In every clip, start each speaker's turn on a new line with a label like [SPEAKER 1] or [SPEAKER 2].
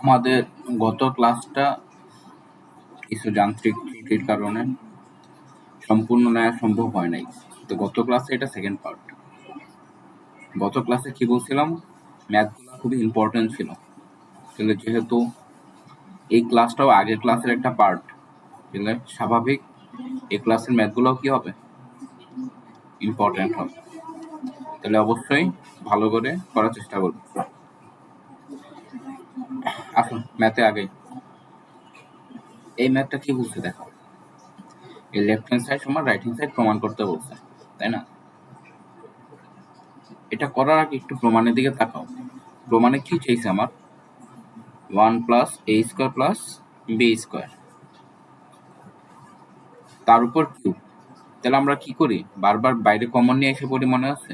[SPEAKER 1] আমাদের গত ক্লাসটা কিছু যান্ত্রিক ত্রুটির কারণে সম্পূর্ণ নেওয়া সম্ভব হয় নাই। তো গত ক্লাসে এটা সেকেন্ড পার্ট। গত ক্লাসে কি বলছিলাম, ম্যাথগুলো খুবই ইম্পর্টেন্ট ছিল। তাহলে যেহেতু এই ক্লাসটাও আগের ক্লাসের একটা পার্ট, তাহলে স্বাভাবিক এই ক্লাসের ম্যাথগুলোও কি হবে, ইম্পর্টেন্ট হবে। তাহলে অবশ্যই ভালো করে করার চেষ্টা করব। আসুন ম্যাথে আগে, এই ম্যাথটা কি বলছে দেখো, এই লেফট হ্যান্ড সাইড সমান রাইট হ্যান্ড সাইড প্রমাণ করতে বলছে, তাই না? এটা করার আগে একটু প্রমাণের দিকে তাকাও। প্রমাণে কি চাইছে আমার, 1 plus a square plus b square, তার উপর কিউব। তাহলে আমরা কি করি, বারবার বাইরে কমন নিয়ে এসে পড়ি, মনে আছে?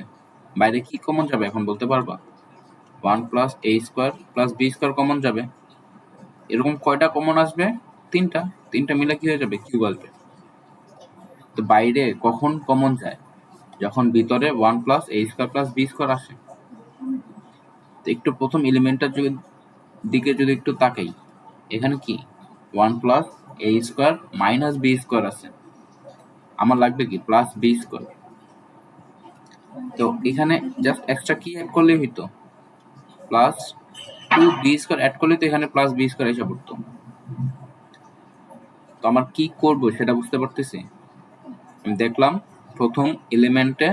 [SPEAKER 1] বাইরে কি কমন যাবে এখন বলতে পারবা? 1 plus a square plus b square common যাবে। এরকম কয়টা কমন আসবে? তিনটা। তিনটা মিলে কি হয়ে যাবে, কিউব আসবে। তো বাইরে কখন কমন যায়, যখন ভিতরে 1 plus a square plus b square আসে। তো একটু প্রথম এলিমেন্টটার দিকে যদি একটু তাকাই, এখানে কি 1 plus a square minus b square আছে, আমার লাগবে কি প্লাস b স্কোয়ার। তো এখানে জাস্ট এক্সট্রা কি অ্যাড করলেই হইতো, প্লাস 2b স্কোয়ার অ্যাড করলে তো এখানে প্লাস b স্কোয়ার এসে পড়তো। তো আমার কি করব সেটা বুঝতে পারতেছি। আমি দেখলাম প্রথম এলিমেন্টে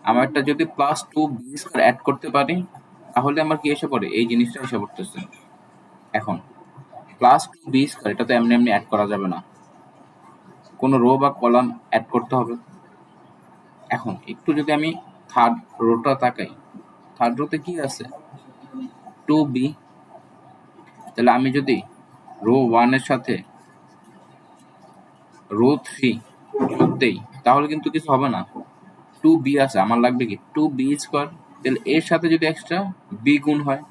[SPEAKER 1] আমার একটা যদি প্লাস 2b স্কোয়ার অ্যাড করতে পারি, তাহলে আমার কি এসে পড়ে, এই জিনিসটা এসে পড়তেছে। এখন প্লাস 2b স্কোয়ার এটা তো এমনি এমনি অ্যাড করা যাবে না, কোনো রো বা কলাম অ্যাড করতে হবে। এখন একটু যদি আমি থার্ড রোটা তাকাই, থার্ড রোতে কি আছে, 2b। তাহলে আমি যদি রো 1 এর সাথে রো 3 যোগ দেই, তাহলে কিন্তু কিছু হবে না। 2b আছে, আমার লাগবে কি 2b স্কোয়ার। তাহলে এর সাথে যদি এক্সট্রা b গুণ হয়,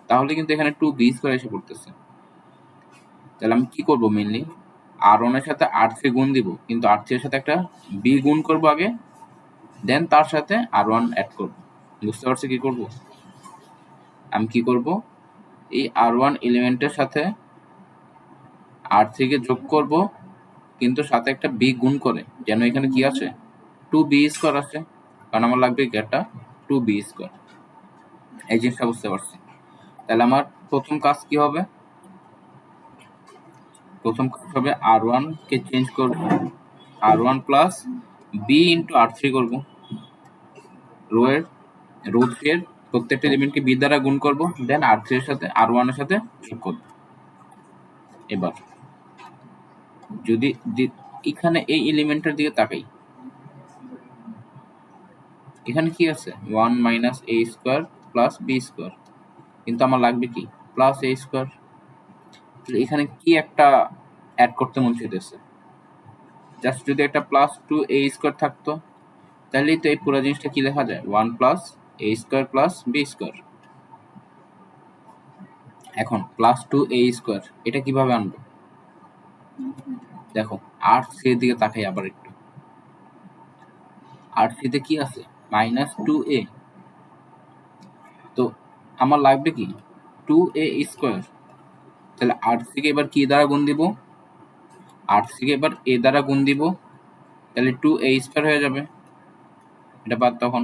[SPEAKER 1] তাহলে কিন্তু এখানে 2b স্কোয়ার এসে পড়তেছে। তাহলে আমি কি করব, মেইনলি r1 এর সাথে r3 গুণ দিব, কিন্তু r3 এর সাথে একটা b গুণ করব আগে, দেন তার সাথে r1 অ্যাড করব। বুঝতে পারছি কি করব? আমি কি করব, এই r1 এলিমেন্টের সাথে r3 কে যোগ করব, কিন্তু সাথে একটা b গুণ করে, যেন এখানে কি আছে 2b স্কোয়ার আছে, কারণ আমার লাগবে কি একটা 2b স্কোয়ার। এই জিনিসটা বুঝতে পারছি। তাহলে আমার প্রথম কাজ কি হবে, প্রথম কাজ হবে r1 কে চেঞ্জ করব, r1 plus b into r3 করব। রো 3 এর প্রত্যেকটা এলিমেন্টকে b দ্বারা গুণ করব, দেন r3 এর সাথে r1 এর সাথে যোগ করব। এবার যদি এখানে এই এলিমেন্টের দিকে তাকাই, এখানে কি আছে 1 minus a square plus b square, কিন্তু আমার লাগবে কি প্লাস a স্কোয়ার। এখানে কি একটা অ্যাড করতে মন চাইতেছে, জাস্ট যদি একটা প্লাস 2a স্কোয়ার থাকতো, তাহলেই তো এই পুরো জিনিসটা কি লেখা যায়, 1 plus a square plus b square. এখন প্লাস 2a স্কোয়ার এটা কিভাবে আনবো, দেখো r3 এর দিকে তাকাই আবার একটু, r3 তে কি আছে মাইনাস 2a। তো আমার লাগবে কি 2a স্কোয়ার। তাহলে r3 কে এবার কি দ্বারা গুণ দিব, r3 কে এবার a দ্বারা গুণ দিব, তাহলে 2a স্কোয়ার হয়ে যাবে। এটা বাদ, তখন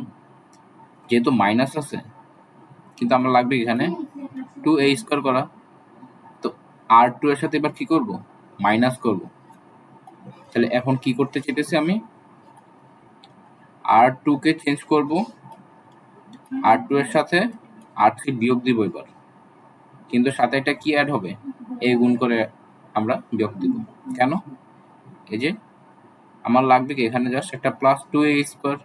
[SPEAKER 1] যেহেতু মাইনাস আছে, কিন্তু আমার লাগবে এখানে 2a স্কোয়ার করা। তো r2 এর সাথে এবার কি করব, মাইনাস করব। তাহলে এখন কি করতে চাইতেছি আমি, r2 কে চেঞ্জ করব, r2 এর সাথে r3 বিয়োগ দিব এবার, কিন্তু সাথে একটা কি অ্যাড হবে, a গুণ করে আমরা বিয়োগ দিব। কেন, এই যে আমার লাগবে কি এখানে জাস্ট একটা প্লাস 2a স্কোয়ার,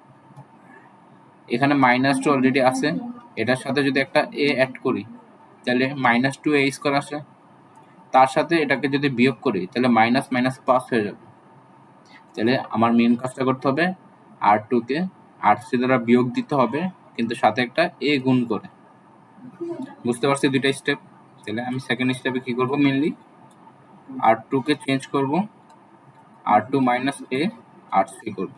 [SPEAKER 1] এখানে মাইনাস 2 অলরেডি আছে, এটার সাথে যদি একটা a অ্যাড করি, তাহলে মাইনাস 2a স্কোয়ার আসে, তার সাথে এটাকে যদি বিয়োগ করি, তাহলে মাইনাস মাইনাস প্লাস হয়ে যাবে। তাহলে আমার মেন কাজটা করতে হবে, r2 কে r3 দ্বারা বিয়োগ দিতে হবে, কিন্তু সাথে একটা a গুণ করে। বুঝতে পারছি দুইটা স্টেপ। তাহলে আমি সেকেন্ড স্টেপে কি করব, মেনলি r2 কে চেঞ্জ করব, r2 মাইনাস a r3 করব।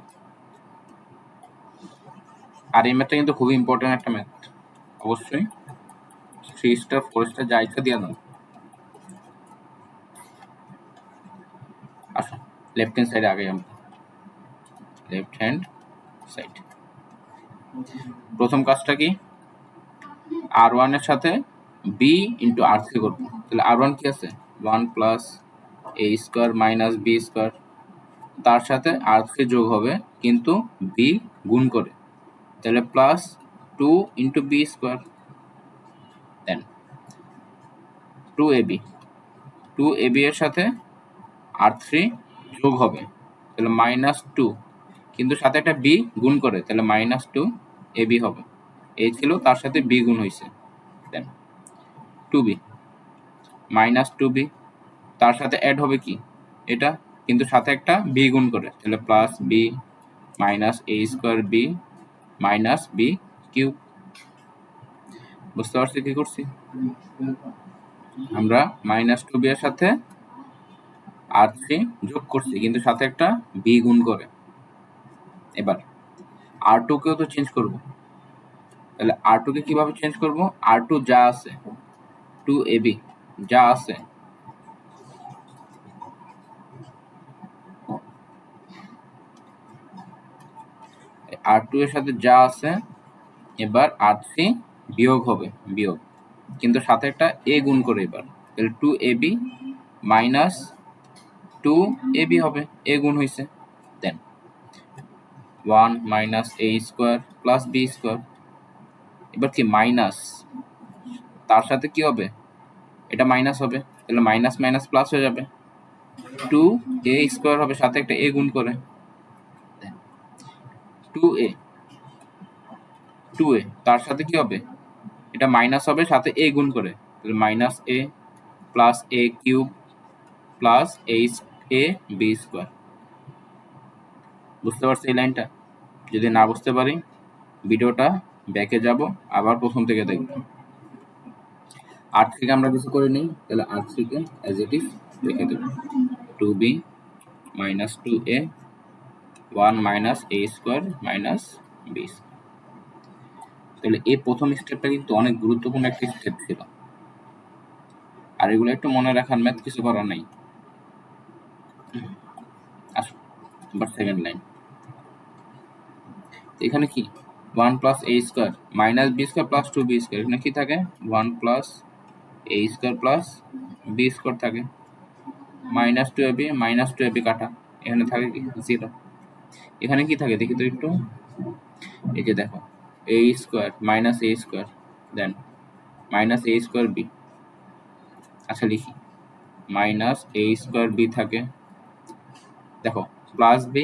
[SPEAKER 1] আর এই ম্যাথটা কিন্তু খুবই ইম্পর্টেন্ট একটা ম্যাথ, অবশ্যই 3 স্টার 4 স্টার যা ইচ্ছা দিয়ে দাও। আসো লেফট হ্যান্ড সাইডে আগে আমরা লেফট হ্যান্ড সাইড। প্রথম কাজটা কি, r1 এর সাথে b ইন্টু r3 করবো। তাহলে r1 কি আছে 1 plus a square minus b square, তার সাথে r3 যোগ হবে কিন্তু b গুণ করে, তাহলে প্লাস 2 ইন্টু b স্কোয়ার, দেন 2ab 2ab এর সাথে r3 যোগ হবে, তাহলে মাইনাস 2 কিন্তু সাথে একটা b গুণ করে, তাহলে মাইনাস 2ab হবে। এই ছিল, তার সাথে b গুণ হয়েছে, দেন 2b মাইনাস 2b, তার সাথে অ্যাড হবে কি এটা, কিন্তু সাথে একটা b গুণ করে, তাহলে plus b minus a square b minus b cube. বুঝতে পারছি কি করছি? আমরা মাইনাস 2b এর সাথে r3 যোগ করছি কিন্তু সাথে একটা b গুণ করে। এবার r2 কেও তো চেঞ্জ করব, তাহলে r2 কে কিভাবে চেঞ্জ করব, r2 যা আছে 2ab যা আছে r2 এর সাথে যা আছে, এবার r3 বিয়োগ হবে, বিয়োগ কিন্তু সাথে একটা a গুণ করে, এবার তাহলে 2ab মাইনাস 2ab হবে, a গুণ হয়েছে, দেন 1 minus a square plus b square. এবার কি মাইনাস, তার সাথে কি হবে, এটা মাইনাস হবে, তাহলে মাইনাস মাইনাস প্লাস হয়ে যাবে, 2a স্কোয়ার হবে, সাথে একটা a গুণ করে, 2a 2a তার সাথে কি হবে, এটা মাইনাস হবে, সাথে a গুণ করে, তাহলে minus a plus a cube plus a b square. বুঝতে পারছি এই লাইনটা? যদি না বুঝতে পারি ভিডিওটা ব্যাকে যাব, আবার প্রথম থেকে দেখব। r3 কে আমরা কিছু করে নিই, তাহলে r3 K as it is লিখে দেব, 2b minus 2a 1 minus a square minus b square. তাহলে এই প্রথম স্টেপটা কিন্তু অনেক গুরুত্বপূর্ণ একটা স্টেপ ছিল, আর এগুলো একটু মনে রাখার, ম্যাথ কিছু করার নাই। আসো এবার সেকেন্ড লাইন, এখানে কি 1 plus a square minus b square plus 2b square, এখানে কি থাকে 1 plus a square plus b square থাকে, মাইনাস 2ab কাটা, এখানে থাকে কি 0। এখানে কি থাকে দেখি তো একটু, এই যে দেখো a square minus a square, then minus a square b, আচ্ছা লিখি মাইনাস a স্কোয়ার b থাকে, দেখো প্লাস b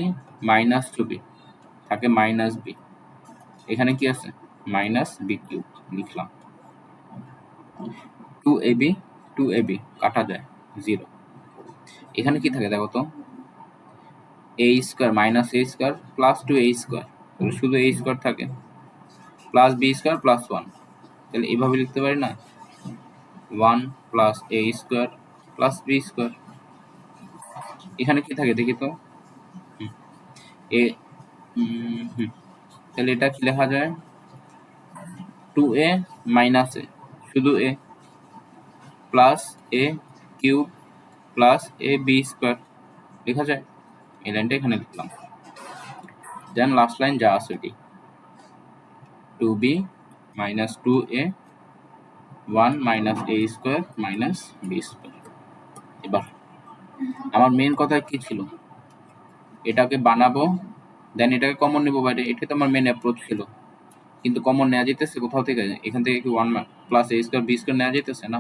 [SPEAKER 1] মাইনাস 2b থাকে মাইনাস b, এখানে কি আছে মাইনাস b কিউব লিখলাম, 2ab কাটা যায় 0। এখানে কি থাকে দেখো তো, a square minus a square plus 2a square, তাহলে শুধু a স্কোয়ার থাকে, প্লাস b স্কোয়ার প্লাস 1, তাহলে এইভাবে লিখতে পারি না 1 plus a square plus b square. এখানে কি থাকে দেখি তো, এ তাহলে এটা কি লেখা যায় 2a মাইনাস a শুধু a plus a cube plus a b square লেখা যায়, এই লাইনটা এখানে লিখলাম। দেন লাস্ট লাইন যা আছে এটি 2b minus 2a 1 minus a square minus b square. এবার আমার মেন কথা কি ছিল, এটাকে বানাবো, দেন এটাকে কমন নেবো বাইরে, এটা তো আমার মেন অ্যাপ্রোচ ছিল, কিন্তু কমন নেওয়া যেতেছে কোথাও থেকে, এখান থেকে কি 1 plus a square b square নেওয়া যেতেছে না,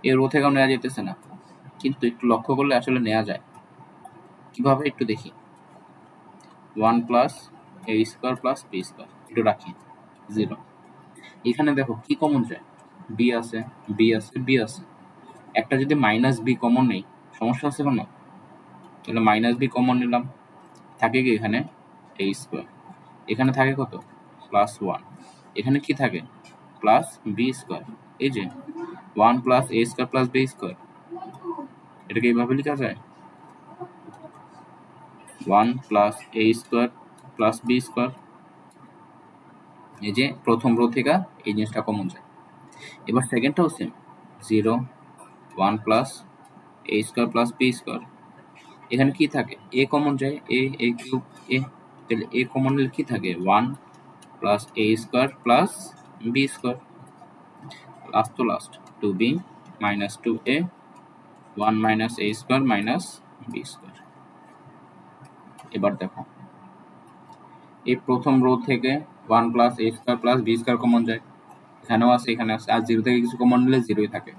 [SPEAKER 1] এর রো থেকেও নেওয়া যেতেছে না, কিন্তু একটু লক্ষ্য করলে আসলে নেওয়া যায়। কিভাবে একটু দেখি, 1 plus a square plus b square একটু রাখি 0, এখানে দেখো কি কমন যায়, b আছে b আছে b আছে, একটা যদি মাইনাস b কমন নেই সমস্যা আছে কোনো, তাহলে মাইনাস b কমন নিলাম, থাকে কি এখানে a স্কোয়ার, এখানে থাকে কত প্লাস 1, এখানে কি থাকে প্লাস b স্কোয়ার, এই যে 1 plus a square plus b square, এটাকে এইভাবে লেখা যায় 1 plus a square plus b square. এই যে প্রথম রো থেকে এই জিনিসটা কমন যায়, এবার সেকেন্ডটাও same, 0 1 plus A square plus B square. এখানে কি থাকে, এ কমন যায়, এ কিউব এ, তাহলে এ কমন নিলে কি থাকে, 1 plus A square plus B square, last তো last, 2b minus 2a 1 minus A square minus B square. এবার দেখো এই প্রথম রো থেকে 1 plus A square plus B square common যায়, এখানেও আছে এখানে আছে, আর 0 থেকে কিছু কমন নিলে 0ই থাকে।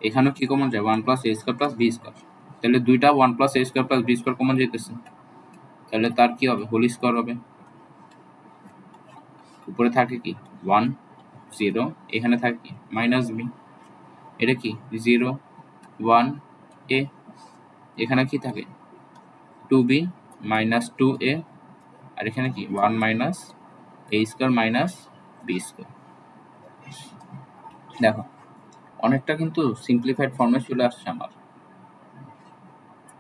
[SPEAKER 1] এখানেও কি কমন যায়, 1 plus A square plus B square, তাহলে দুইটা 1 plus A square plus B square common যেতেছে, তাহলে তার কি হবে, হোল স্কোয়ার হবে। উপরে থাকে কি 1 0, এখানে থাকে কি মাইনাস বি, এটা কি 0 1 এ, এখানে কি থাকে 2b মাইনাস 2a, আর এখানে কি 1 minus A square minus B square. দেখো অনেকটা কিন্তু সিম্পলিফাইড ফর্মে চলে আসছে আমার।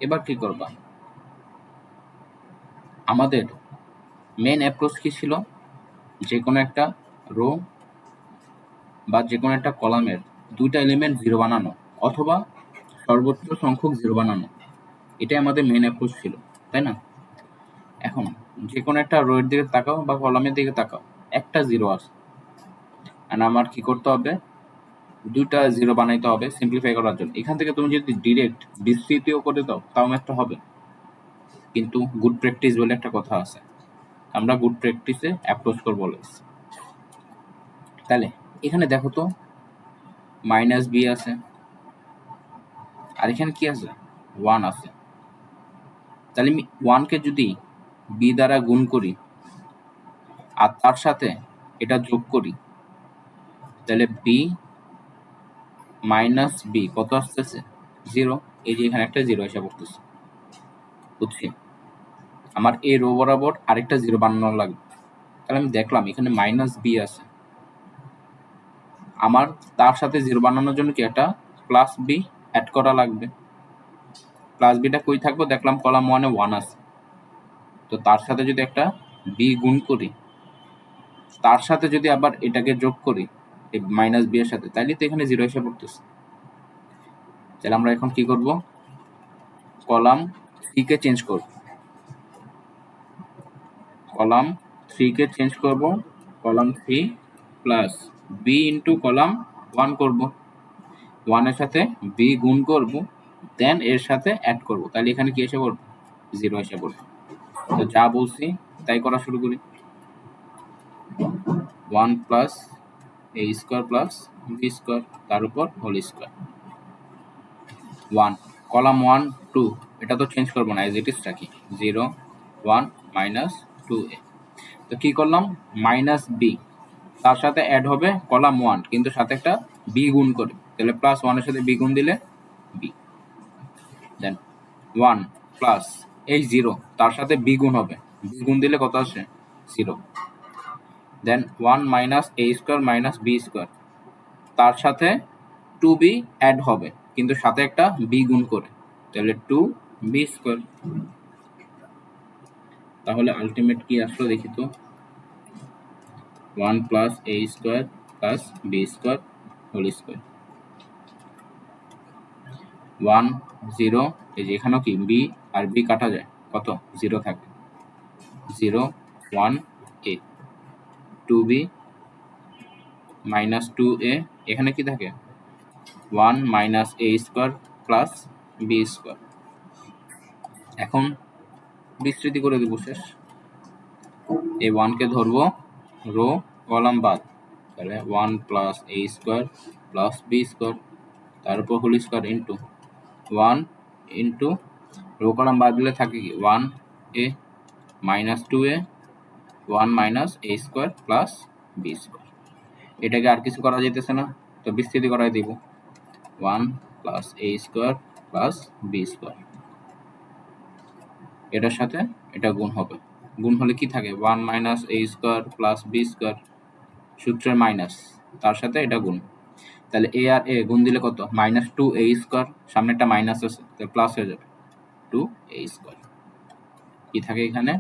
[SPEAKER 1] এবার কি করবা, আমাদের মেন অ্যাপ্রোচ কি ছিল, যে কোনো একটা রো বা যে কোনো একটা কলামের দুইটা এলিমেন্ট 0 বানানো অথবা সর্বোচ্চ সংখ্যক 0 বানানো, এটাই আমাদের মেন অ্যাপ্রোচ ছিল, তাই না? এখন যে কোনো একটা রো এর দিকে তাকাও বা কলামের দিকে তাকাও, একটা 0 আছে, আর আমার কি করতে হবে, দুইটা 0 বানাইতে হবে সিম্পলিফাই করার জন্য। এখান থেকে তুমি যদি ডিরেক্ট বিস্তৃতিও করে দাও তাও একটা হবে, কিন্তু গুড প্র্যাকটিস বলে একটা কথা আছে, আমরা গুড প্র্যাকটিসে অ্যাপ্রোচ করবো বলেছি। তাহলে এখানে দেখো তো মাইনাস বি আছে, আর এখানে কি আছে 1 আছে, তাহলে আমি 1কে যদি বি দ্বারা গুণ করি আর তার সাথে এটা যোগ করি, তাহলে বি মাইনাস বি কত আসতেছে 0, এই যে এখানে একটা 0 এসে পড়তেছে, বুঝছি? আমার এই রো বরাবর আরেকটা 0 বানানো লাগবে, তাহলে আমি দেখলাম এখানে মাইনাস বি আছে, আমার তার সাথে 0 বানানোর জন্য কি একটা প্লাস বি অ্যাড করা লাগবে। প্লাস বিটা কই থাকবো, দেখলাম কলাম 1-এ 1 আছে, তো তার সাথে যদি একটা বি গুণ করি, তার সাথে যদি আবার এটাকে যোগ করি এই মাইনাস বি এর সাথে, তাইলে তো এখানে 0 এসে পড়তেছে। তাহলে আমরা এখন কি করব, কলাম 3 কে চেঞ্জ করব, কলাম 3 কে চেঞ্জ করব, column 3 plus B into column 1 করব, 1 এর সাথে বি গুণ করব, দেন এর সাথে অ্যাড করব, তাহলে এখানে কি এসে পড়বে 0 এসে পড়বে। তো যা বলছি তাই করা শুরু করি, 1 plus A square plus B square তার উপর হোল স্কোয়ার, 1 কলাম 1 2, এটা তো চেঞ্জ করবো না, এজ ইট ইজ রাখি, 0 1 মাইনাস 2a। তো কি করলাম, মাইনাস বি তার সাথে অ্যাড হবে কলাম 1, কিন্তু সাথে একটা বি গুণ করে, তাহলে প্লাস 1 এর সাথে বি গুণ দিলে বি, দেন 1 প্লাস এই 0 তার সাথে বি গুণ হবে, বি গুণ দিলে কত আসে 0, দেন 1 minus A square minus B square, তার সাথে 2b অ্যাড হবে কিন্তু সাথে একটা বি গুণ করে, তাহলে 2b স্কোয়ার। তাহলে আলটিমেট কি আসলো দেখি তো, 1 plus A square plus B square whole square, 1 0, এই যে এখানেও কি বি আর বি কাটা যায়, কত 0 থাকে, 0 1 এ, 2b মাইনাস 2a, এখানে কি থাকে 1 minus A square plus B square. এখন বিস্তৃতি করে দেবো শেষ, এই 1 কে ধরবো রো কলাম বাদ, তাহলে 1 plus A square plus B square তার উপর whole square into 1 into row column বাদ দিলে থাকে কি 1 A minus 2a 1 minus A square plus B square. এটাকে আর কিছু করা যেতেছে না, তো বিস্তৃতি করাই দিব, 1 plus A square plus B square, এটার সাথে এটা গুণ হবে, গুণ হলে কি থাকে 1 minus A square plus B square, সূত্রের মাইনাস তার সাথে এটা গুণ, তাহলে এ আর এ গুণ দিলে কত মাইনাস 2a স্কোয়ার, সামনে একটা মাইনাস আছে তাহলে প্লাস হয়ে যাবে 2a স্কোয়ার, কি থাকে এখানে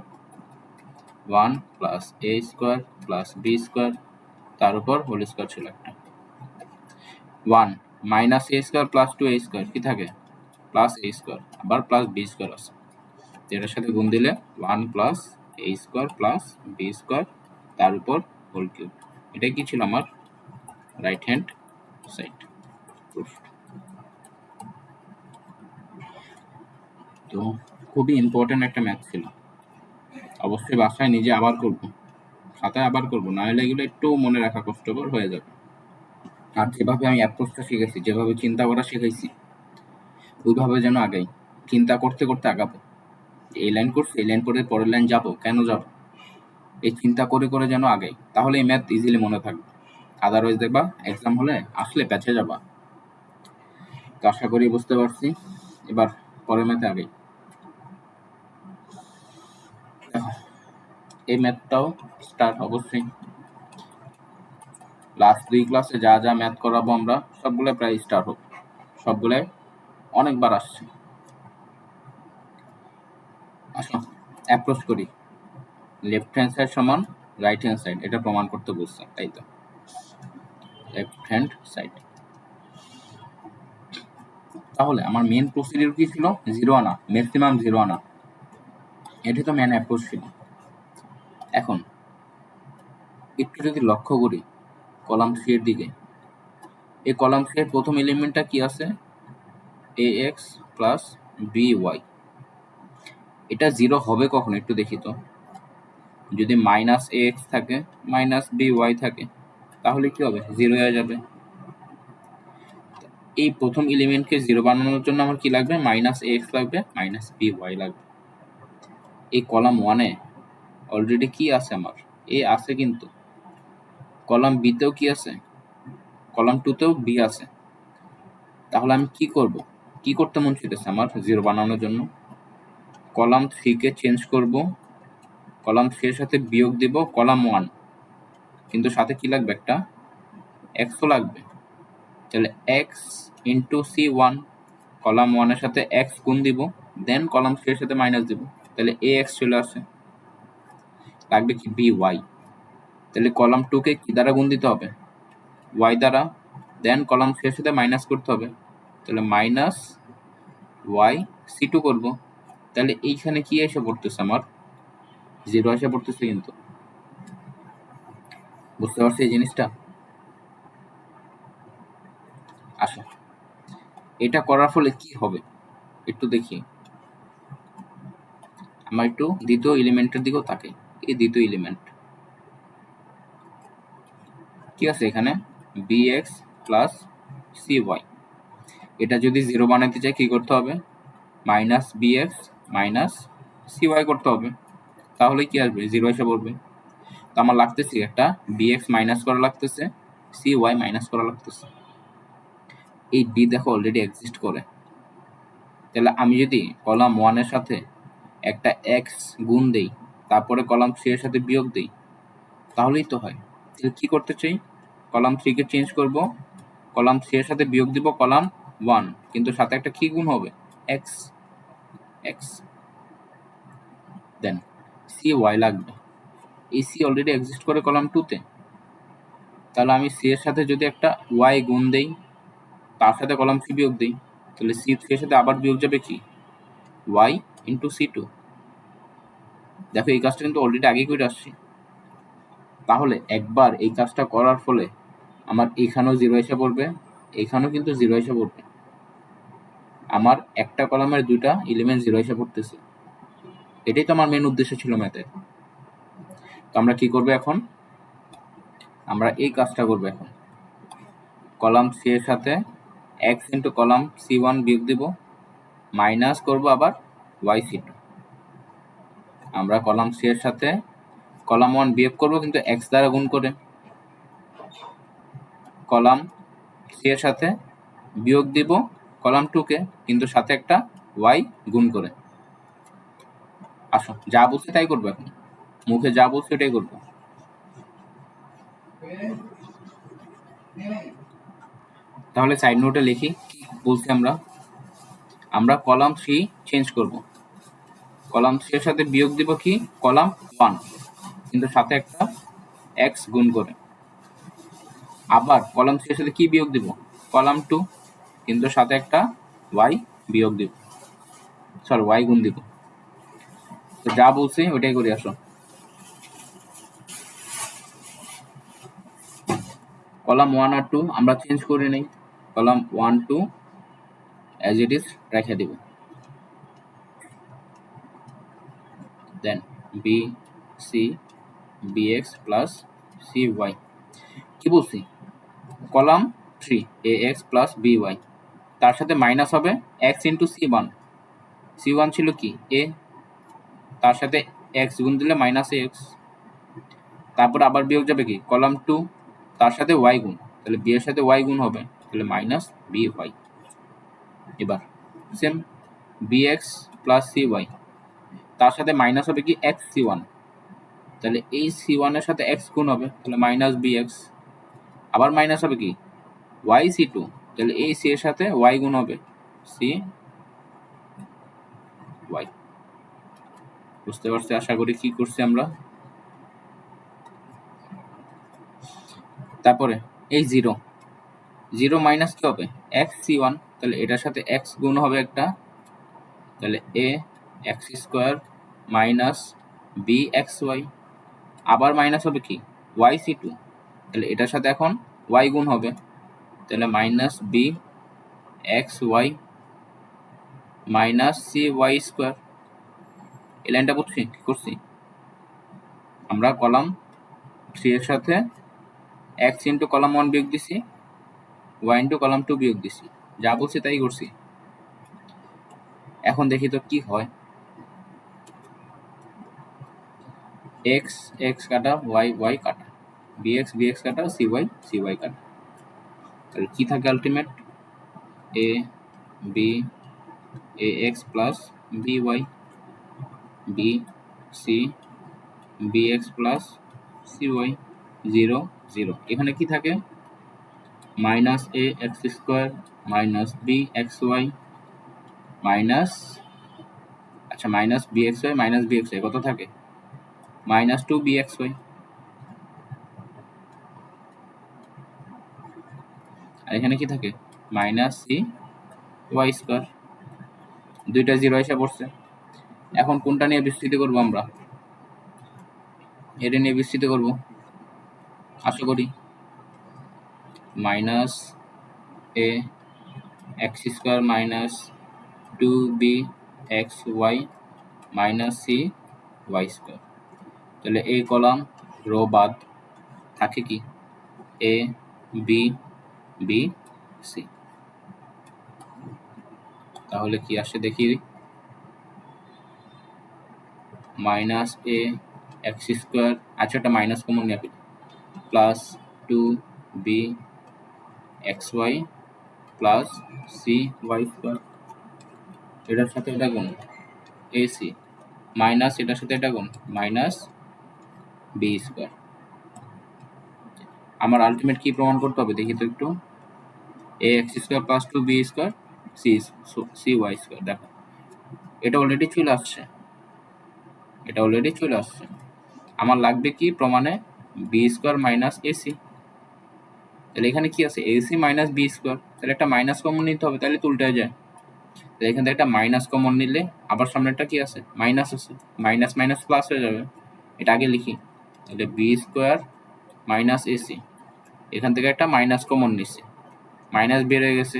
[SPEAKER 1] 1 plus A square plus B square তার উপর হোল স্কোয়ার ছিল একটা। 1 minus A square plus 2 A square কি থাকে প্লাস এ স্কোয়ার, আবার প্লাস বি স্কোয়ার আছে, এটার সাথে গুণ দিলে 1 plus A square plus B square তার উপর হোল কিউব। এটাই কি ছিল আমার রাইট হ্যান্ড সাইড প্রুফ। তো খুবই ইম্পর্টেন্ট একটা ম্যাথ ছিল, অবশ্যই বাসায় নিজে আবার করব, খাতায় আবার করব, না হলে এগুলো একটু মনে রাখা কষ্টকর হয়ে যাবে। আর যেভাবে আমি অ্যাপ্রোচটা শিখেছি, যেভাবে চিন্তা করা শিখাইছি, ওইভাবে যেন আগাই, চিন্তা করতে করতে আগাবো, এই লাইন করছি, এই লাইন পরে পরের লাইন যাবো, কেন যাব, এই চিন্তা করে করে যেন আগাই, তাহলে এই ম্যাথ ইজিলি মনে থাকবে। আদারওয়াইজ দেখবা এক্সাম হলে আসলে প্যাচে যাবা। তো আশা করি বুঝতে পারছি, এবার পরের ম্যাথে আগাই। দেখো এই ম্যাথটাও স্টার্ট অবশ্যই, লাস্ট 2 ক্লাসে যা যা ম্যাথ করাবো আমরা সবগুলো প্রায় স্টার্ট হোক, সবগুলো অনেকবার আসছে। আসো অ্যাপ্রোচ করি, লেফট হ্যান্ড সাইড সমান রাইট হ্যান্ড সাইড, এটা প্রমাণ করতে বলছে, তাই তো লেফট হ্যান্ড সাইড। তাহলে আমার মেন প্রসিডিউর কি ছিল, জিরো আনা, ম্যাক্সিমাম জিরো আনা, এটি তো মেন অ্যাপ্রোচ ছিল। এখন একটু যদি লক্ষ্য করি কলাম 3 এর দিকে, এই কলাম 3 এর প্রথম এলিমেন্টটা কি আছে, এ এক্স প্লাস বি ওয়াই, এটা জিরো হবে কখন একটু দেখি তো, যদি মাইনাস এ এক্স থাকে মাইনাস বি ওয়াই থাকে তাহলে কি হবে, জিরো হয়ে যাবে। এই প্রথম এলিমেন্টকে জিরো বানানোর জন্য আমার কি লাগবে, মাইনাস এ এক্স লাগবে, মাইনাস বি ওয়াই লাগবে। এই কলাম 1-এ অলরেডি কি আছে আমার, এ আছে, কিন্তু কলাম বিতেও কি আছে, কলাম 2-তেও বি আছে। তাহলে আমি কি করব, কি করতে মন চাইতেছে আমার জিরো বানানোর জন্য, কলাম 3-কে চেঞ্জ করব, কলাম 3 এর সাথে বিয়োগ দিব কলাম 1, কিন্তু সাথে কি লাগবে, একটা এক্সও লাগবে। তাহলে এক্স ইন্টু সি 1, কলাম 1 এর সাথে এক্স গুণ দিব, দেন কলাম 3 এর সাথে মাইনাস দিব, তাহলে এ এক্স চলে আসে, লাগবে কি বি ওয়াই। তাহলে কলাম 2-কে কি দ্বারা গুণ দিতে হবে, ওয়াই দ্বারা, দেন কলাম 3 এর সাথে মাইনাস করতে হবে, তাহলে মাইনাস ওয়াই সি 2 করব। তাহলে এইখানে কি এসে পড়তেছে আমার, জিরো এসে পড়তেছে, কিন্তু বুঝতে পারছি এই জিনিসটা। আসো এটা করার ফলে কি হবে একটু দেখি, আমরা একটু দ্বিতীয় এলিমেন্টের দিকেও তাকাই। এই দ্বিতীয় এলিমেন্ট কি আছে এখানে, B X plus C Y, এটা যদি জিরো বানাতে চাই কি করতে হবে, minus B X minus C Y করতে হবে, তাহলে কি আসবে, জিরো এসে পড়বে। তো আমার লাগতেছে একটা বি এক্স মাইনাস করা লাগতেছে, সি ওয়াই মাইনাস করা লাগতেছে। এই বি দেখো অলরেডি এক্সিস্ট করে, তাহলে আমি যদি কলাম 1 এর সাথে একটা এক্স গুণ দেই, তারপরে কলাম 3 এর সাথে বিয়োগ দেই, তাহলেই তো হয়। তাহলে কি করতে চাই, কলাম 3-কে চেঞ্জ করব, কলাম 3 এর সাথে বিয়োগ দিব কলাম 1, কিন্তু সাথে একটা কি গুণ হবে, এক্স, এক্স, দেন সি ওয়াই লাগবে। এই সি অলরেডি এক্সিস্ট করে কলাম 2-তে, তাহলে আমি সি এর সাথে যদি একটা ওয়াই গুণ দেই, তার সাথে কলাম 3 বিয়োগ দিই, তাহলে সি 3 এর সাথে আবার বিয়োগ যাবে কি, ওয়াই ইন্টু সি 2। দেখো এই কাজটা কিন্তু অলরেডি আগে করে আসছি, তাহলে একবার এই কাজটা করার ফলে আমার এখানেও জিরো এসে পড়বে, এখানেও কিন্তু জিরো এসে পড়বে, আমার একটা কলামের দুইটা এলিমেন্ট জিরো এসে পড়তেছে। এটাই তো আমার মেন উদ্দেশ্য ছিল ম্যাথের। তো আমরা কি করবো এখন, আমরা এই কাজটা করবো এখন, কলাম সি এর সাথে এক্স ইন্টু কলাম সি 1 বিয়োগ দিব, মাইনাস করব আবার ওয়াই সি 2, আমরা কলাম সি এর সাথে কলাম 1 বিয়োগ করব কিন্তু এক্স দ্বারা গুণ করে, কলাম সি এর সাথে বিয়োগ দিব কলাম 2-কে, কিন্তু সাথে একটা ওয়াই গুণ করে। আসো যা বলছে তাই করবো, এখন মুখে যা বলছে এটাই করবো। তাহলে সাইড নোটে লিখি কি বলছি, আমরা কলাম 3 চেঞ্জ করব, কলাম 3 এর সাথে বিয়োগ দিব কি কলাম 1, কিন্তু সাথে একটা এক্স গুণ করে, আবার কলাম 3 এর সাথে কি বিয়োগ দিব, কলাম 2, কিন্তু সাথে একটা y বিয়োগ দিব, সরি y গুণ দিব। তো যা বলছি ওইটাই করে আসো। কলাম 1 আর 2 আমরা চেঞ্জ করে নেই, কলাম 1 2 অ্যাজ ইট ইজ রেখে দিব। Then B C bx plus cy, কি বলছি, কলাম 3 ax প্লাস by, তার সাথে মাইনাস হবে x ইন্টু c1 ছিল কি a, তার সাথে x গুণ দিলে মাইনাস x, তারপর আবার বিয়োগ যাবে কি কলাম 2 তার সাথে y গুণ, তাহলে b এর সাথে y গুণ হবে, তাহলে মাইনাস by। এবার সেম bx প্লাস cy, তার সাথে মাইনাস হবে কি x c1, তাহলে এই c1 এর সাথে x গুণ হবে, তাহলে মাইনাস bx, আবার মাইনাস হবে কি y c2, তাহলে এই c এর সাথে y গুণ হবে cy। বুঝতে পারছি আশা করি কি করছি আমরা। তারপরে এই 0 মাইনাস কি হবে x c1, তাহলে এটার সাথে x গুণ হবে একটা, তাহলে a x square minus b xy, আবার মাইনাস হবে কি y c2, তাহলে এটার সাথে এখন y গুণ হবে, তাহলে minus b xy minus cy square. এই লাইনটা বুঝছি কি করছি, আমরা কলাম 3 এর সাথে x ইন্টু কলাম 1 বিয়োগ দিছি, y ইন্টু কলাম 2 বিয়োগ দিছি, যা বলছি তাই করছি। এখন দেখি তো কি হয়, x x কাটা y y কাটা, bx bx কাটা cy cy কাটা, তাহলে কি থাকে ultimate a b ax plus by b c bx plus cy 0 0, এখানে কি থাকে minus a x square minus b xy minus, আচ্ছা মাইনাস bxy মাইনাস bxy কত থাকে মাইনাস 2 bxy, আর এখানে কি থাকে মাইনাস c y স্কোয়ার, দুইটা 0 এসে পড়ছে। এখন কোনটা নিয়ে বিস্তৃত করব আমরা, এটা নিয়ে বিস্তৃত করব আশা করি, minus a x square minus 2b xy minus c y square, তাহলে এই কলাম রো বাদ থাকে কি a b b c, তাহলে কি আসে দেখি, মাইনাস a x স্কোয়ার, আচ্ছা একটা মাইনাস কমন নিয়ে plus 2b xy plus cy square, এটার সাথে এটা গুণ ac মাইনাস এটার সাথে এটা গুণ মাইনাস b স্কোয়ার। আমার আলটিমেট কি প্রমাণ করতে হবে দেখি তো একটু, ax square plus 2b square cy square, দেখো এটা অলরেডি চলে আসছে, এটা অলরেডি চলে আসছে, আমার লাগবে কি প্রমাণে b স্কোয়ার মাইনাস ac, তাহলে এখানে কি আছে ac মাইনাস b স্কোয়ার, তাহলে একটা মাইনাস কমন নিতে হবে, তাহলে তো উল্টে যায়, তাহলে এখান থেকে একটা মাইনাস কমন নিলে আবার সামনেটা কি আছে মাইনাস আছে, মাইনাস মাইনাস প্লাস হয়ে যাবে, এটা আগে লিখি, তাহলে b স্কোয়ার মাইনাস ac, এখান থেকে একটা মাইনাস কমন নিচ্ছে, মাইনাস বের হয়ে গেছে,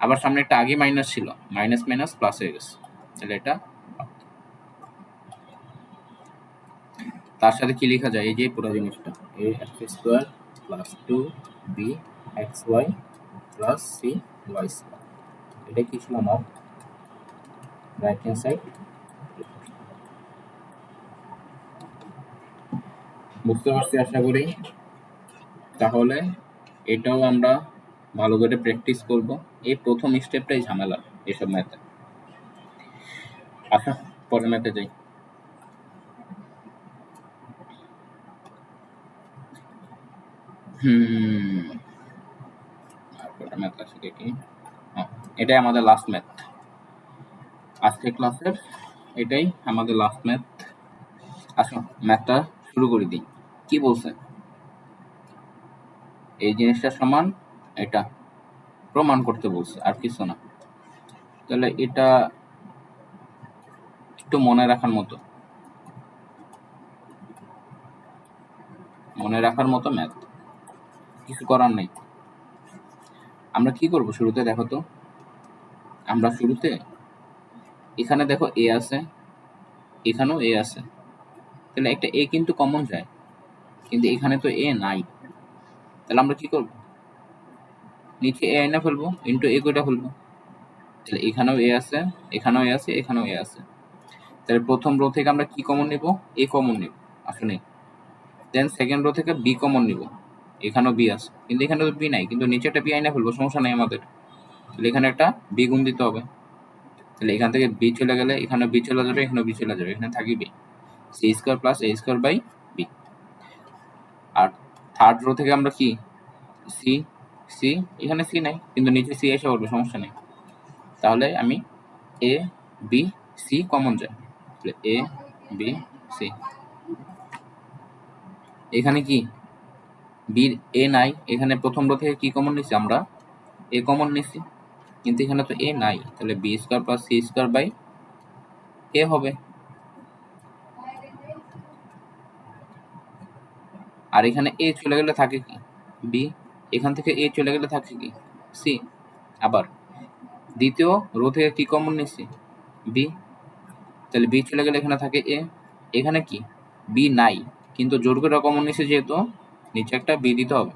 [SPEAKER 1] আবার সামনে একটা আগে মাইনাস ছিল, মাইনাস মাইনাস প্লাস হয়ে গেছে, তাহলে এটা তার সাথে কি লেখা যায় এই যে পুরো জিনিসটা a x square plus 2b xy plus cy square, এটা কি ছিল আমার রাইট হ্যান্ড সাইড। বুঝতে পারছি আশা করি, তাহলে এটাও আমরা ভালো করে প্র্যাকটিস করব, এই প্রথম স্টেপটাই ঝামেলা এসব ম্যাথে। আচ্ছা পরের ম্যাথে যাই, ম্যাথ আছে দেখি, এটাই আমাদের লাস্ট ম্যাথ আজকের ক্লাসের, এটাই আমাদের লাস্ট ম্যাথ। আসো ম্যাথটা শুরু করে দিই, কি বলছে এই জিনিসটা সমান এটা, প্রমাণ করতে বলছে, আর কিছু না। তাহলে এটা একটু মনে রাখার মতো ম্যাথ, কিছু করার নেই। আমরা কি করব শুরুতে দেখো তো, আমরা শুরুতে এখানে দেখো এ আছে, এখানেও এ আছে, তাহলে একটা এ কিন্তু কমন যায়, কিন্তু এখানে তো এ নাই। তাহলে আমরা কি করব, নিচে এ আইনা ফেলবো, ইন্টু এ কয়টা ফেলবো। তাহলে এখানেও এ আছে, এখানেও এ আছে, এখানেও এ আছে। তাহলে প্রথম রো থেকে আমরা কি কমন নিব, এ কমন নিব, আসলে। দেন সেকেন্ড রো থেকে বি কমন নিব, এখানেও বি আছে, কিন্তু এখানে তো বি নাই, কিন্তু নিচে একটা বি আইনা ফেলবো, সমস্যা নাই আমাদের। তাহলে এখানে একটা বি গুণ দিতে হবে। তাহলে এখান থেকে বি চলে গেলে এখানে বি চলে যাবে, এখানে বি চলে যাবে, এখানে থাকি B, C square plus A square by B. আর থার্ড রো থেকে আমরা কি, সি, সি এখানে সি নাই, কিন্তু নিচে সি এসে পড়বে, সমস্যা নেই। তাহলে আমি এ বি সি কমন যায়, তাহলে এ বি সি। এখানে কি বির এ নাই, এখানে প্রথম রো থেকে কি কমন নিছি আমরা, এ কমন নিছি, কিন্তু এখানে তো এ নাই, তাহলে B square plus C square by A হবে। আর এখানে এ চলে গেলে থাকে কি বি, এখান থেকে এ চলে গেলে থাকে কি সি। আবার দ্বিতীয় রো থেকে কি কমন নিছি, বি, তাহলে বি চলে গেলে এখানে থাকে এ, এখানে কি বি নাই, কিন্তু জোর করে কমন নিছে যেহেতু নিচে একটা বি দিতে হবে,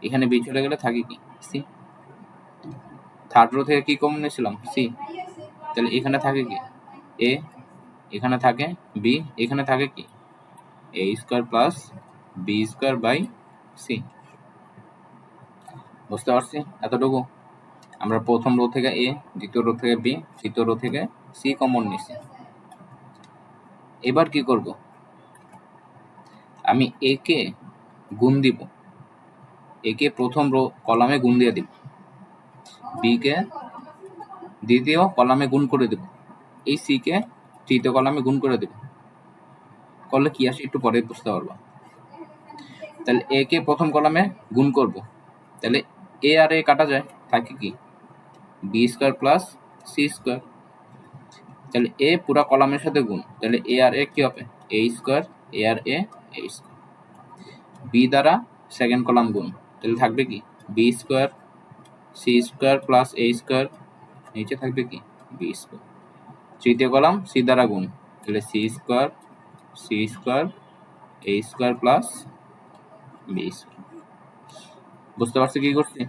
[SPEAKER 1] এখানে বি চলে গেলে থাকে কি সি। থার্ড রো থেকে কি কমন নিয়েছিলাম, সি, তাহলে এখানে থাকে কি এ, এখানে থাকে বি, এখানে থাকে কি A square plus B square by C. বুঝতে পারছি এতটুকু। আমরা প্রথম রো থেকে এ, দ্বিতীয় রো থেকে বি, তৃতীয় রো থেকে সি কমন নিছি। এবার কি করব, আমি এ কে গুণ দিব, এ কে প্রথম রো কলামে গুণ দিয়ে দিব, বি কে দ্বিতীয় কলামে গুণ করে দেব, এই সি কে তৃতীয় কলামে গুণ করে দেব। করলে কি আসে একটু পরে বুঝতে পারবো। তাহলে এ কে প্রথম কলামে গুণ করব, তাহলে এ আর এ কাটা যায়, থাকে কি B square plus C square. তাহলে এ পুরা কলামের সাথে গুণ, তাহলে এ আর এ কি হবে এ স্কোয়ার, এ আর এ স্কোয়ার। বি দ্বারা সেকেন্ড কলাম গুণ, তাহলে থাকবে কি B square C square plus A square, নিচে থাকবে কি বি স্কোয়ার। তৃতীয় কলাম সি দ্বারা গুণ, তাহলে C square A square plus B square. বুঝতে পারছি কি করছি,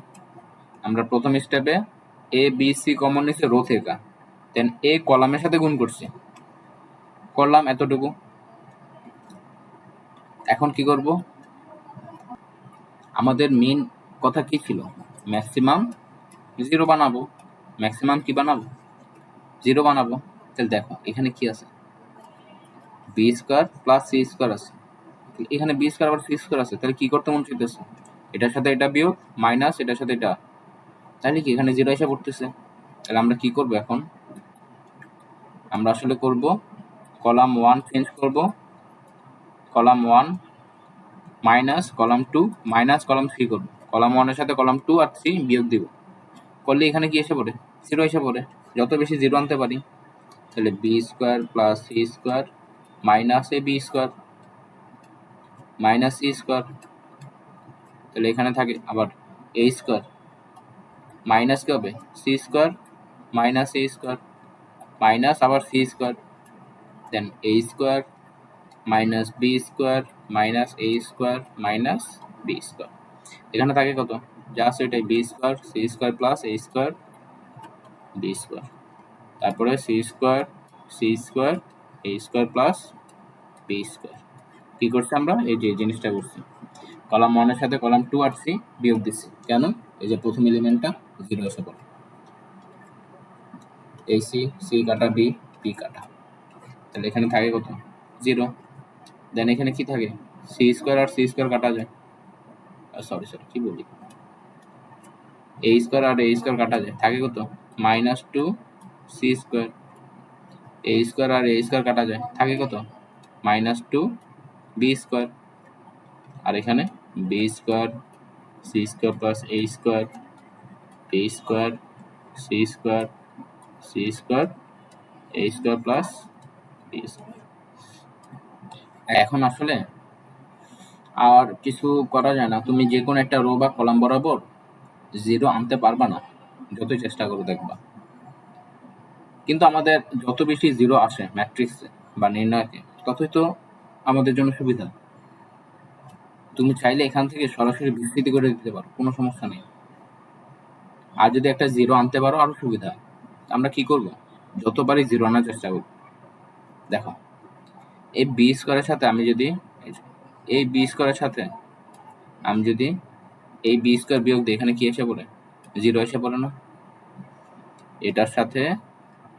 [SPEAKER 1] আমরা প্রথম স্টেপে এ বি সি কমন নিচ্ছে রো থেকে, দেন এ কলামের সাথে গুণ করছি, করলাম এতটুকু। এখন কি করব, আমাদের মেইন কথা কি ছিল, ম্যাক্সিমাম জিরো বানাবো, ম্যাক্সিমাম কি বানাবো জিরো বানাবো। তাহলে দেখো এখানে কি আছে, B square plus C square আছে, এখানে বি স্কোয়ার আবার সি স্কোয়ার আছে, তাহলে কি করতে মন চাইতেছে, এটার সাথে এটা বিয়োগ মাইনাস এটার সাথে এটা, তাহলে কি এখানে জিরো এসে পড়তেছে। তাহলে আমরা কি করব এখন, আমরা আসলে করব কলাম 1 চেঞ্জ করব, column 1 minus column 2 minus column 3 করব, কলাম 1 এর সাথে কলাম 2 আর 3 বিয়োগ দিব, করলে এখানে কি এসে পড়ে জিরো এসে পড়ে, যত বেশি জিরো আনতে পারি। তাহলে B square plus C square minus A B square minus C square, তাহলে এখানে থাকে আবার এ স্কোয়ার মাইনাস কি হবে C square minus A square minus আবার C square, then A square minus B square minus A square minus B square. এখানে থাকে কত যা আছে এটাই B square C square plus A square B square, তারপরে C square A square plus B square. কি করছি আমরা, এই যে জিনিসটা করছি, কলাম 1 এর সাথে কলাম 2 আর 3 বিয়োগ দিচ্ছি, কেন এই যে প্রথম এলিমেন্টটা জিরো এসে পড়ে, এই সি কাটা বি কাটা, তাহলে এখানে থাকে কত জিরো। দেন এখানে কি থাকে সি স্কোয়ার আর সি স্কোয়ার কাটা যায়, সরি কি বলি, এ স্কোয়ার আর এ স্কোয়ার কাটা যায়, থাকে কত minus 2 C square, A square R A square কাটা যায়, থাকে কত মাইনাস 2 বি স্কোয়ার, আর এখানে B square C square plus A square B square C square C square A square plus B square. এখন আসলে আর কিছু করা যায় না, তুমি যে কোনো একটা রো বা কলাম বরাবর জিরো আনতে পারবা না, যতই চেষ্টা করো দেখবা। কিন্তু আমাদের যত বেশি জিরো আসে ম্যাট্রিক্সে বা নির্ণয়কে, ততই তো আমাদের জন্য সুবিধা। তুমি চাইলে এখান থেকে সরাসরি বিস্তৃতি করে দিতে পারো, কোনো সমস্যা নেই। আর যদি একটা জিরো আনতে পারো আরো সুবিধা। আমরা কি করব, যতবারই জিরো আনার চেষ্টা করব। দেখো এই বি স্কোয়ারের সাথে আমি যদি এই বি স্কোয়ারের সাথে আমি যদি এই বি স্কোয়ার বিয়োগ দিই, এখানে কি এসে পড়ে, জিরো এসে পড়ে না? এটার সাথে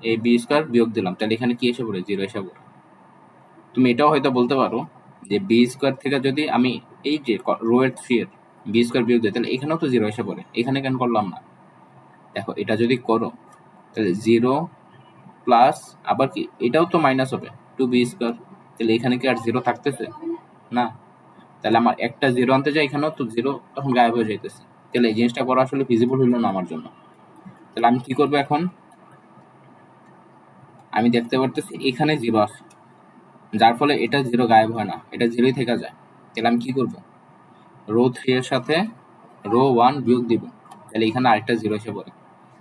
[SPEAKER 1] এই বি স্কোয়ার বিয়োগ দিলাম, তাহলে এখানে কি এসে পড়ে, জিরো এসে পড়ে। তুমি এটাও হয়তো বলতে পারো যে বি স্কোয়ার থেকে যদি আমি এই যে রো এর 3 এর বি স্কোয়ার বিয়োগ দিই, তাহলে এখানেও তো জিরো এসে পড়ে, এখানে কেন করলাম না? দেখো এটা যদি করো তাহলে জিরো প্লাস আবার কি, এটাও তো মাইনাস হবে, টু বি স্কোয়ার। তাহলে এখানে কি আর জিরো থাকতেছে না? তাহলে আমার একটা জিরো আনতে যাই, এখানেও তো জিরো তখন গায়েব হয়ে যাইতেছে। তাহলে এই জিনিসটা করা আসলে ফিজিবল হইল না আমার জন্য। তাহলে আমি কি করবো এখন, আমি দেখতে পারতেছি এখানে জিরো আসে, যার ফলে এটা জিরো গায়েব হয় না, এটা জিরোই থেকে যায়। তাহলে আমি কি করব, রো 3 এর সাথে রো 1 বিয়োগ দিব, তাহলে এখানে আরেকটা জিরো এসে পড়ে।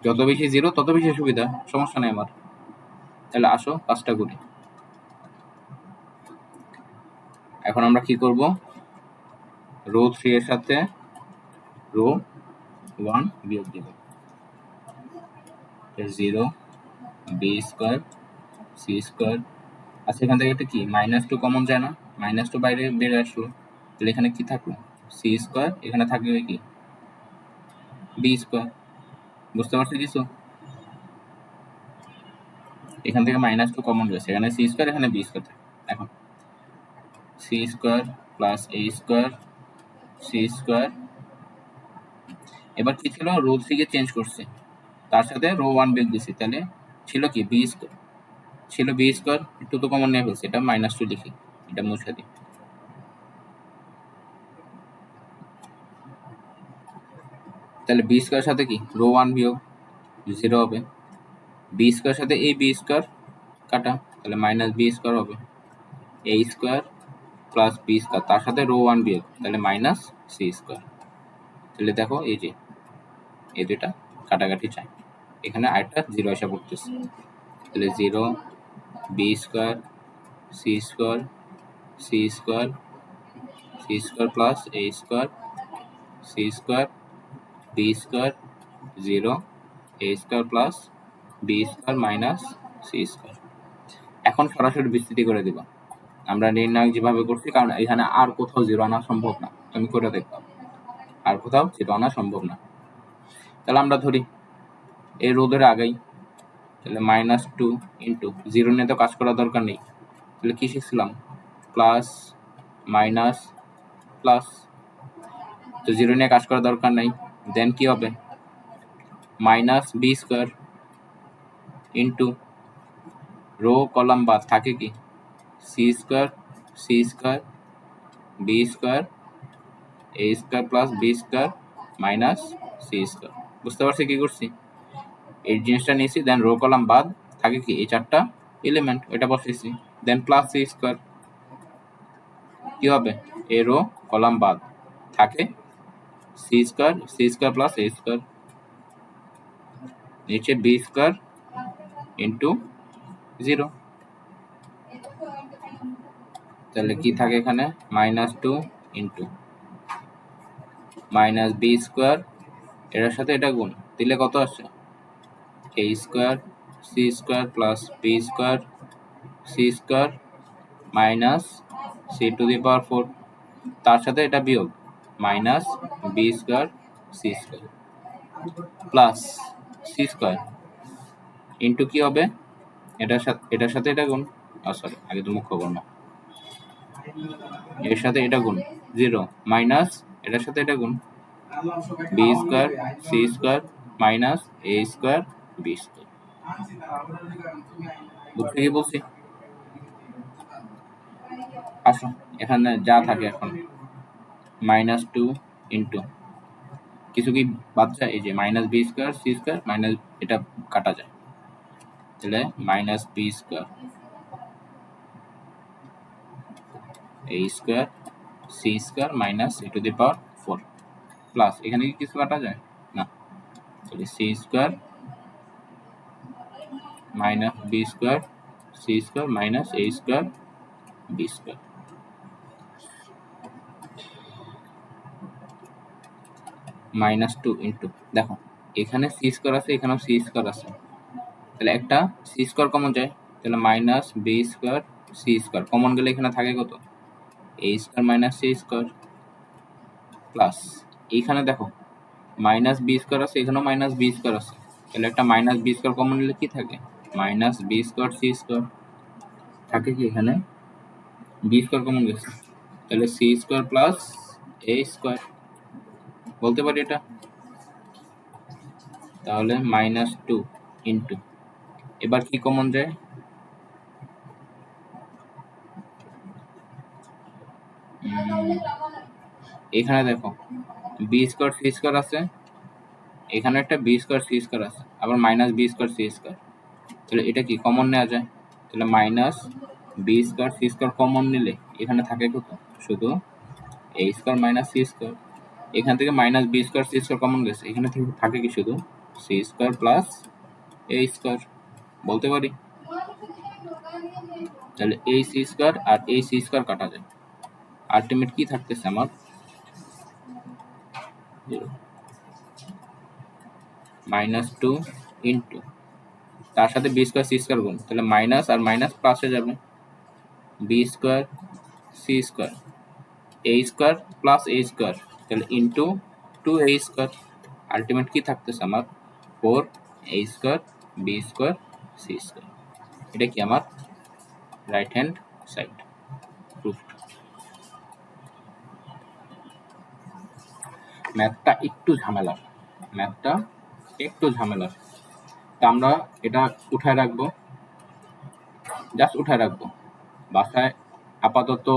[SPEAKER 1] যত বেশি জিরো তত বেশি সুবিধা, সমস্যা নেই আমার। তাহলে আসো কাজটা করি। এখন আমরা কি করব, রো 3 এর সাথে রো 1 বিয়োগ দিব, 0 বি স্কোয়ার সি স্কোয়ার। আচ্ছা এখান থেকে একটা কি -2 কমন যায় না, -2 বাইরে বেড়ে আসলো, তাহলে এখানে কি থাকলো, সি স্কোয়ার, এখানে থাকবে কি বি স্কোয়ার। বুঝতে পারছি কিছু? এখান থেকে -2 কমন গেছে, এখানে সি স্কোয়ার, এখানে বি স্কোয়ার থাকে। এখন C square plus A square C square, এবার কি ছিল, রো 3 কে চেঞ্জ করছে, তার সাথে রো 1 বিয়োগ দিছি, তাহলে ছিল কি বি স্কোয়ার, ছিল বি স্কোয়ার, একটু তো কমন নিয়ে ফেলছে, এটা -2 লিখি, এটা মুছে দিই। তাহলে বি স্কোয়ার সাথে কি রো 1 বিয়োগ 0 হবে, বি স্কোয়ার সাথে এই বি স্কোয়ার কাটা, তাহলে মাইনাস বি স্কোয়ার হবে, A square plus B square, তার সাথে রো 1 বিয়োগ, তাহলে মাইনাস সি স্কোয়ার। তাহলে দেখো এই যে এই দুইটা কাটাকাটি চাই, এখানে আরেকটা জিরো এসে পড়তেছে, তাহলে 0 B square C square C square C square plus A square C square B square 0 A square plus B square minus C square. এখন সরাসরি বিস্তৃতি করে দিবা, আমরা নির্ণায়ক যেভাবে করছি, কারণ এখানে আর কোথাও জিরো আনা সম্ভব না, তুমি করে দেখবা আর কোথাও জিরো আনা সম্ভব না। তাহলে আমরা ধরি এই রো ধরে আগাই, তাহলে -2 ইন্টু জিরো নিয়ে তো কাজ করার দরকার নেই, তাহলে কি শিখছিলাম, প্লাস মাইনাস প্লাস, তো জিরো নিয়ে কাজ করার দরকার নাই, দেন কি হবে, minus B square into row column বাদ থাকে কি C square C square B square A square plus B square minus C square. বুঝতে পারছি কি করছি, এই জিনিসটা নিয়েছি, দেন রো কলাম বাদ থাকে কি এই চারটা এলিমেন্ট, ওইটা বসেছি, দেন প্লাস সি স্কোয়ার, কি হবে, এ রো কলাম বাদ থাকে C square plus A square, নিচে বি স্কোয়ার ইন্টু 0, তাহলে কি থাকে এখানে -2 ইন্টু মাইনাস বি স্কোয়ার, এটার সাথে এটা গুণ দিলে কত আসে, A square C square plus B square C square minus C to the power 4, তার সাথে এটা বিয়োগ minus B square C square plus C square into কি হবে, এটার সাথে এটা গুণ, সরি আগে তো মুখ্য বর্ণ, এর সাথে এটা গুণ 0 মাইনাস এটার সাথে এটা গুণ B square C square minus A square B square. বুঝতে কি বলছি? আসো এখানে যা থাকে এখন -2 ইন্টু কিছু কি বাদ যায়? এই যে minus B square C square minus, এটা কাটা যায়, তাহলে minus B square A square C square minus A to the power 4 plus, এখানে কি কিছু কাটা যায় না, তাহলে C square minus B square C square minus A square B square minus 2 into, দেখো এখানে সি স্কোয়ার আছে, এখানেও সি স্কোয়ার আছে, তাহলে একটা সি স্কোয়ার কমন যায়, তাহলে minus B square C square common গেলে এখানে থাকে কত, A square minus C square plus, এইখানে দেখো মাইনাস বি স্কোয়ার আছে, এখানেও মাইনাস বি স্কোয়ার আছে, তাহলে একটা মাইনাস বি স্কোয়ার কমন নিলে কি থাকে, minus B square C square থাকে, কি এখানে বি স্কোয়ার কমন গেছে, তাহলে C square plus A square বলতে পারি এটা, তাহলে মাইনাস 2 ইন্টু, এবার কি কমন যায়, এখানে দেখো বি স্কোয়ার সি স্কোয়ার আছে, এখানে একটা বি স্কোয়ার সি স্কোয়ার আছে, আবার minus B square C square, তাহলে এটা কি কমন নেওয়া যায়, তাহলে minus B square C square common নিলে এখানে থাকে কত, শুধু A square minus C square, এখান থেকে minus B square C square common গেছে, এখানে থেকে থাকে কি শুধু C square plus A square বলতে পারি, তাহলে এই সি স্কোয়ার আর এই সি স্কোয়ার কাটা যায়, আলটিমেট কি থাকতেছে আমার মাইনাস 2 ইন্টু, তার সাথে বি স্কোয়ার সি স্কোয়ার গুণ, তাহলে মাইনাস আর মাইনাস প্লাসে যাবে, B square C square A square plus A square, তাহলে ইন্টু 2 এ স্কোয়ার, আলটিমেট কি থাকতেছে আমার 4 A square B square C square, এটা কি আমার রাইট হ্যান্ড সাইড প্রুফড। ম্যাথটা একটু ঝামেলার, তা আমরা এটা উঠায় রাখবো, জাস্ট উঠায় রাখবো, বাসায় আপাতত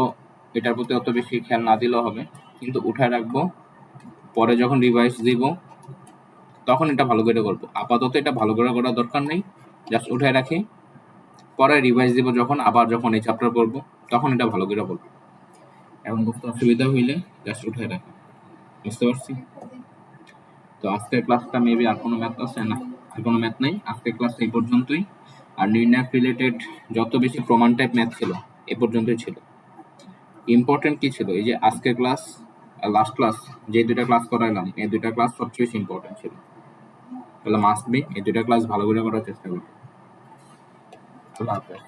[SPEAKER 1] এটার প্রতি অত বেশি খেয়াল না দিলেও হবে, কিন্তু উঠায় রাখবো, পরে যখন রিভাইজ দিব তখন এটা ভালো করে করবো, আপাতত এটা ভালো করে করার দরকার নেই, জাস্ট উঠায় রাখি, পরে রিভাইজ দিব যখন, আবার যখন এই চ্যাপ্টার পড়বো তখন এটা ভালো করে বলবো, এখন বুঝতে অসুবিধা হইলে জাস্ট উঠায় রাখি, বুঝতে পারছি। তো আজকের ক্লাসটা মেবি আর কোনো ম্যাথ আছে না, আর কোনো ম্যাথ নেই, আজকের ক্লাস এই পর্যন্তই, আর নির্ণায়ক রিলেটেড যত বেশি প্রমাণ টাইপ ম্যাথ ছিল এ পর্যন্তই ছিল। ইম্পর্টেন্ট কি ছিল, এই যে আজকের ক্লাস আর লাস্ট ক্লাস যে দুইটা ক্লাস করাইলাম, এই দুইটা ক্লাস সবচেয়ে বেশি ইম্পর্টেন্ট ছিল, তাহলে মাস্ট বি এই দুইটা ক্লাস ভালো করে করার চেষ্টা করবো। আল্লাহ হাফেজ।